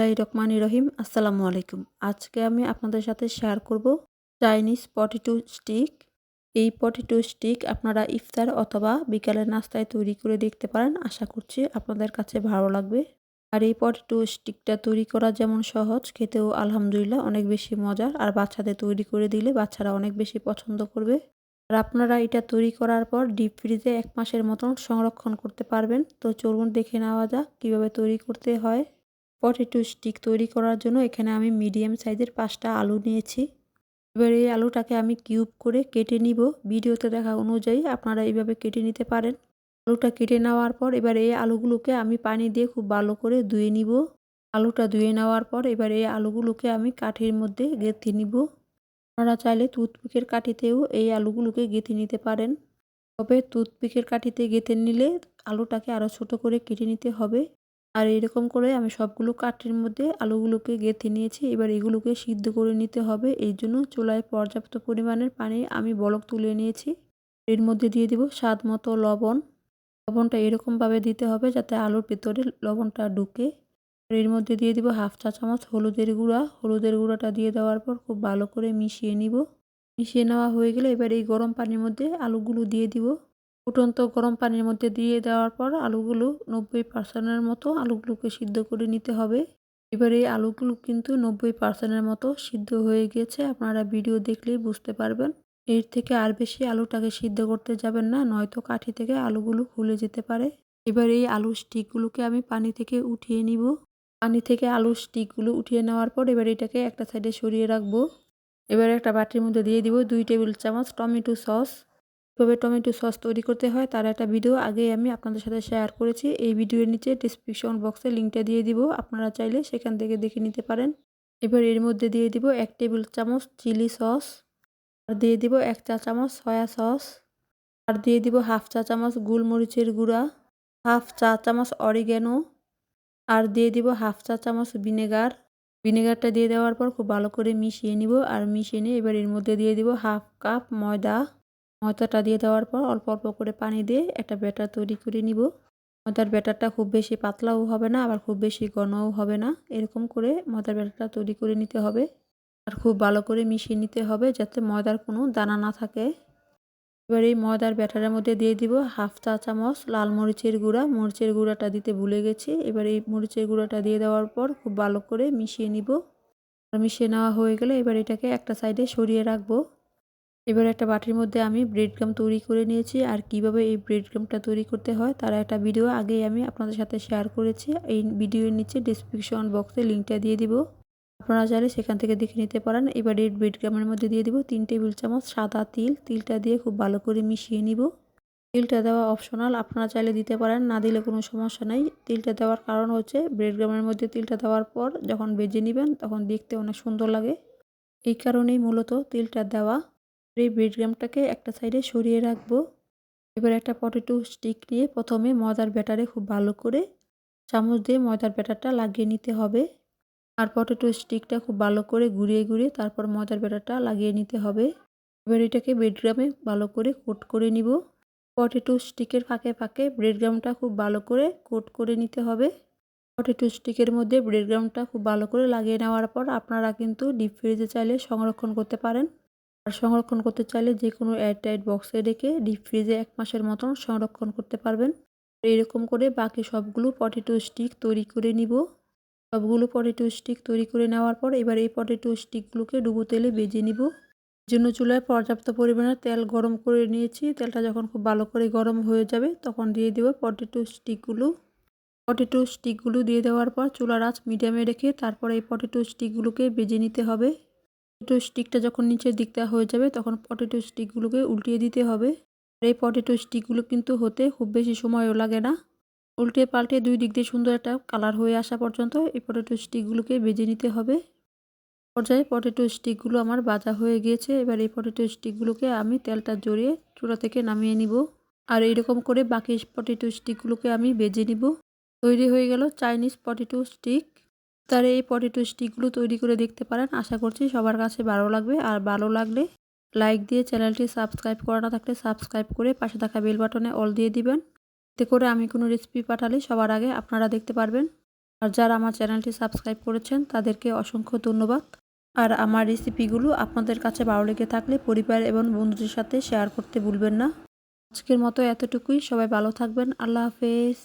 বিসমিল্লাহির রহমানির রহিম। আসসালামু আলাইকুম। আজকে আমি আপনাদের সাথে শেয়ার করব চাইনিজ পটেটো স্টিক। এই পটেটো স্টিক আপনারা ইফতার অথবা বিকালের নাস্তায় তৈরি করে দেখতে পারেন। আশা করছি আপনাদের কাছে ভালো লাগবে। আর এই পটেটো স্টিকটা তৈরি করা যেমন সহজ, খেতেও আলহামদুলিল্লাহ অনেক বেশি মজার। আর বাচ্চাদের তৈরি করে দিলে বাচ্চারা অনেক বেশি পছন্দ করবে। আর আপনারা এটা তৈরি করার পর ডিপ ফ্রিজে ১ মাসের মতন সংরক্ষণ করতে পারবেন। তো চলুন দেখে নেওয়া যাক কীভাবে তৈরি করতে হয়। পটেটো স্টিক তৈরি করার জন্য এখানে আমি মিডিয়াম সাইজের 5টা আলু নিয়েছি। এবার এই আলুটাকে আমি কিউব করে কেটে নিব। ভিডিওতে দেখা অনুযায়ী আপনারা এইভাবে কেটে নিতে পারেন। আলুটা কেটে নেওয়ার পর এবার এই আলুগুলোকে আমি পানি দিয়ে খুব ভালো করে ধুয়ে নিব। আলুটা ধুয়ে নেওয়ার পর এবার এই আলুগুলোকে আমি কাঠির মধ্যে গেঁথে নিব। আপনারা চাইলে টুথপিকের কাঠিতেও এই আলুগুলোকে গেঁথে নিতে পারেন। তবে টুথপিকের কাঠিতে গেঁথে নিলে আলুটাকে আরও ছোট করে কেটে নিতে হবে। আর এরকম করে আমি সবগুলো কাঠির মধ্যে আলুগুলোকে গেঁথে নিয়েছি। এবার এগুলোকে সিদ্ধ করে নিতে হবে। এই জন্য চুলায় পর্যাপ্ত পরিমাণের পানি আমি বলক তুলে নিয়েছি। এর মধ্যে দিয়ে দিব স্বাদ মতো লবণ। লবণটা এরকমভাবে দিতে হবে যাতে আলুর ভিতরে লবণটা ঢুকে। আর এর মধ্যে দিয়ে দিব 1/2 চা চামচ হলুদের গুঁড়া। হলুদের গুঁড়াটা দিয়ে দেওয়ার পর খুব ভালো করে মিশিয়ে নিব। মিশিয়ে নেওয়া হয়ে গেলে এবার এই গরম পানির মধ্যে আলুগুলো দিয়ে দিব। ফুটন্ত গরম পানির মধ্যে দিয়ে দেওয়ার পর আলুগুলো 90% মতো আলুগুলোকে সিদ্ধ করে নিতে হবে। এবার এই আলুগুলো কিন্তু 90% মতো সিদ্ধ হয়ে গেছে। আপনারা ভিডিও দেখলেই বুঝতে পারবেন। এর থেকে আর বেশি আলুটাকে সিদ্ধ করতে যাবেন না, নয়তো কাঠি থেকে আলুগুলো খুলে যেতে পারে। এবার এই আলুর স্টিকগুলোকে আমি পানি থেকে উঠিয়ে নিব। পানি থেকে আলুর স্টিকগুলো উঠিয়ে নেওয়ার পর এবার এটাকে একটা সাইডে সরিয়ে রাখবো। এবার একটা বাটির মধ্যে দিয়ে দিব 2 টেবিল চামচ টমেটো সস। কিভাবে টমেটো সস তৈরি করতে হয় তার একটা ভিডিও আগেই আমি আপনাদের সাথে শেয়ার করেছি। এই ভিডিওর নিচে ডেসক্রিপশন বক্সে লিঙ্কটা দিয়ে দিব, আপনারা চাইলে সেখান থেকে দেখে নিতে পারেন। এবার এর মধ্যে দিয়ে দিব 1 টেবিল চামচ চিলি সস, আর দিয়ে দিব 1 চা চামচ সয়া সস, আর দিয়ে দিব 1/2 চা চামচ গোলমরিচের গুঁড়া, 1/2 চা চামচ অরিগ্যানো, আর দিয়ে দিব 1/2 চা চামচ ভিনেগার। ভিনেগারটা দিয়ে দেওয়ার পর খুব ভালো করে মিশিয়ে নিব। আর মিশিয়ে নিয়ে এবার এর মধ্যে দিয়ে দিব 1/2 কাপ ময়দা। ময়দাটা দিয়ে দেওয়ার পর অল্প অল্প করে পানি দিয়ে একটা ব্যাটার তৈরি করে নিব। ময়দার ব্যাটারটা খুব বেশি পাতলাও হবে না, আবার খুব বেশি ঘনও হবে না। এরকম করে ময়দার ব্যাটারটা তৈরি করে নিতে হবে। আর খুব ভালো করে মিশিয়ে নিতে হবে যাতে ময়দার কোনো দানা না থাকে। এবার এই ময়দার ব্যাটারের মধ্যে দিয়ে দিব 1/2 চা চামচ লাল মরিচের গুঁড়া। মরিচের গুঁড়াটা দিতে ভুলে গেছি। এবার এই মরিচের গুঁড়াটা দিয়ে দেওয়ার পর খুব ভালো করে মিশিয়ে নিব। আর মিশিয়ে নেওয়া হয়ে গেলে এবার এটাকে একটা সাইডে সরিয়ে রাখবো। এবার একটা বাটির মধ্যে আমি ব্রেড ক্রাম্ব তৈরি করে নিয়েছি। আর কিভাবে এই ব্রেড ক্রাম্বটা তৈরি করতে হয় তার একটা ভিডিও আগেই আমি আপনাদের সাথে শেয়ার করেছি। এই ভিডিওর নিচে ডেসক্রিপশন বক্সে লিঙ্কটা দিয়ে দিব, আপনারা চাইলে সেখান থেকে দেখে নিতে পারেন। এবার এই ব্রেড ক্রাম্বের মধ্যে দিয়ে দিব 3 টেবিল চামচ সাদা তিল। তিলটা দিয়ে খুব ভালো করে মিশিয়ে নিব। তিলটা দেওয়া অপশনাল, আপনারা চাইলে দিতে পারেন, না দিলে কোনো সমস্যা নেই। তিলটা দেওয়ার কারণ হচ্ছে ব্রেড ক্রাম্বের মধ্যে তিলটা দেওয়ার পর যখন ভেজে নেবেন তখন দেখতে অনেক সুন্দর লাগে, এই কারণেই মূলত তিলটা দেওয়া। এই ব্রেড ক্রাম্বটাকে একটা সাইডে সরিয়ে রাখবো। এবার একটা পটেটো স্টিক নিয়ে প্রথমে ময়দার ব্যাটারে খুব ভালো করে চামচ দিয়ে ময়দার ব্যাটারটা লাগিয়ে নিতে হবে। আর পটেটো স্টিকটা খুব ভালো করে ঘুরিয়ে ঘুরিয়ে তারপর ময়দার ব্যাটারটা লাগিয়ে নিতে হবে। এবার এটাকে ব্রেড ক্রাম্বে ভালো করে কোট করে নিব। পটেটো স্টিকের ফাঁকে ফাঁকে ব্রেড ক্রাম্বটা খুব ভালো করে কোট করে নিতে হবে। পটেটো স্টিকের মধ্যে ব্রেড ক্রাম্বটা খুব ভালো করে লাগিয়ে নেওয়ার পর আপনারা কিন্তু ডিপ ফ্রিজে চাইলে সংরক্ষণ করতে পারেন। আর সংরক্ষণ করতে চাইলে যে কোনো এয়ারটাইট বক্সে রেখে ডিপ ফ্রিজে 1 মাসের মতন সংরক্ষণ করতে পারবেন। এরকম করে বাকি সবগুলো পটেটো স্টিক তৈরি করে নিব। সবগুলো পটেটো স্টিক তৈরি করে নেওয়ার পর এবার এই পটেটো স্টিকগুলোকে ডুবো তেলে ভেজে নিব। জন্য চুলায় পর্যাপ্ত পরিমাণে তেল গরম করে নিয়েছি। তেলটা যখন খুব ভালো করে গরম হয়ে যাবে তখন দিয়ে দিব পটেটো স্টিকগুলো। পটেটো স্টিকগুলো দিয়ে দেওয়ার পর চুলার আঁচ মিডিয়ামে রেখে তারপর এই পটেটো স্টিকগুলোকে ভেজে নিতে হবে। পটেটো স্টিকটা যখন নিচের দিকটা হয়ে যাবে তখন পটেটো স্টিকগুলোকে উল্টিয়ে দিতে হবে। আর এই পটেটো স্টিকগুলো কিন্তু হতে খুব বেশি সময়ও লাগে না। উল্টে পাল্টে 2 দিক দিয়ে সুন্দর একটা কালার হয়ে আসা পর্যন্ত এই পটেটো স্টিকগুলোকে ভেজে নিতে হবে। পর্যায়ে পটেটো স্টিকগুলো আমার ভাজা হয়ে গিয়েছে। এবার এই পটেটো স্টিকগুলোকে আমি তেলটা জড়িয়ে চুলা থেকে নামিয়ে নিব। আর এইরকম করে বাকি পটেটো স্টিকগুলোকে আমি ভেজে নিব। তৈরি হয়ে গেল চাইনিজ পটেটো স্টিক। তার এই পটেটো স্টিকগুলো তৈরি করে দেখতে পারেন। আশা করছি সবার কাছে ভালো লাগবে। আর ভালো লাগলে লাইক দিয়ে চ্যানেলটি সাবস্ক্রাইব করা না থাকলে সাবস্ক্রাইব করে পাশে থাকা বেল বাটনে অল দিয়ে দিবেন। এতে করে আমি কোনো রেসিপি পাঠালে সবার আগে আপনারা দেখতে পারবেন। আর যারা আমার চ্যানেলটি সাবস্ক্রাইব করেছেন তাদেরকে অসংখ্য ধন্যবাদ। আর আমার রেসিপিগুলো আপনাদের কাছে ভালো লেগে থাকলে পরিবার এবং বন্ধুদের সাথে শেয়ার করতে ভুলবেন না। আজকের মতো এতটুকুই। সবাই ভালো থাকবেন। আল্লাহ হাফেজ।